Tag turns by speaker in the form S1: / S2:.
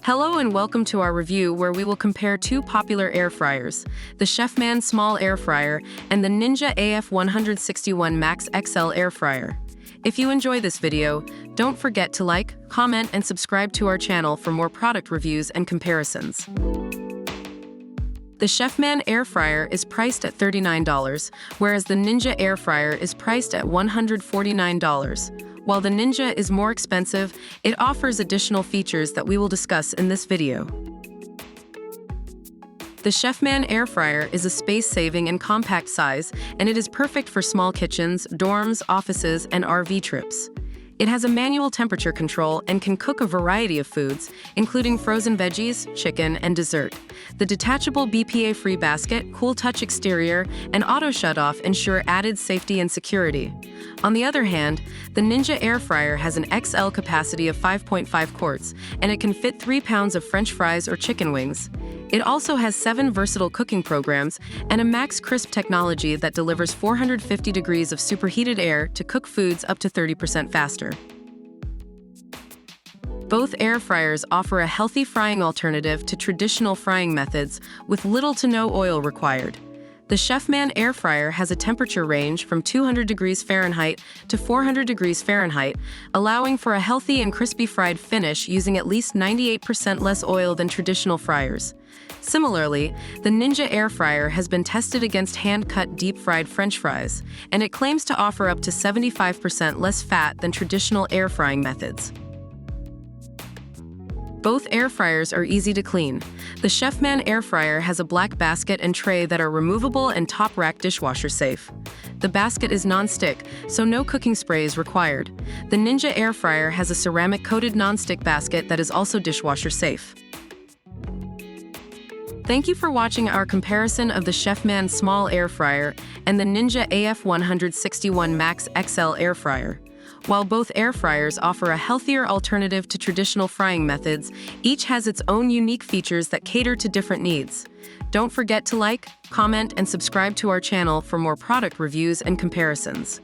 S1: Hello and welcome to our review where we will compare two popular air fryers, the Chefman Small Air Fryer and the Ninja AF161 Max XL Air Fryer. If you enjoy this video, don't forget to like, comment, and subscribe to our channel for more product reviews and comparisons. The Chefman Air Fryer is priced at $39, whereas the Ninja Air Fryer is priced at $149. While the Ninja is more expensive, it offers additional features that we will discuss in this video. The Chefman Air Fryer is a space-saving and compact size, and it is perfect for small kitchens, dorms, offices, and RV trips. It has a manual temperature control and can cook a variety of foods, including frozen veggies, chicken, and dessert. The detachable BPA-free basket, cool touch exterior, and auto shutoff ensure added safety and security. On the other hand, the Ninja Air Fryer has an XL capacity of 5.5 quarts, and it can fit 3 pounds of French fries or chicken wings. It also has 7 versatile cooking programs and a max crisp technology that delivers 450 degrees of superheated air to cook foods up to 30% faster. Both air fryers offer a healthy frying alternative to traditional frying methods with little to no oil required. The Chefman Air Fryer has a temperature range from 200 degrees Fahrenheit to 400 degrees Fahrenheit, allowing for a healthy and crispy fried finish using at least 98% less oil than traditional fryers. Similarly, the Ninja Air Fryer has been tested against hand-cut deep-fried French fries, and it claims to offer up to 75% less fat than traditional air frying methods. Both air fryers are easy to clean. The Chefman Air Fryer has a black basket and tray that are removable and top-rack dishwasher safe. The basket is non-stick, so no cooking spray is required. The Ninja Air Fryer has a ceramic-coated non-stick basket that is also dishwasher safe. Thank you for watching our comparison of the Chefman Small Air Fryer and the Ninja AF161 Max XL Air Fryer. While both air fryers offer a healthier alternative to traditional frying methods, each has its own unique features that cater to different needs. Don't forget to like, comment, and subscribe to our channel for more product reviews and comparisons.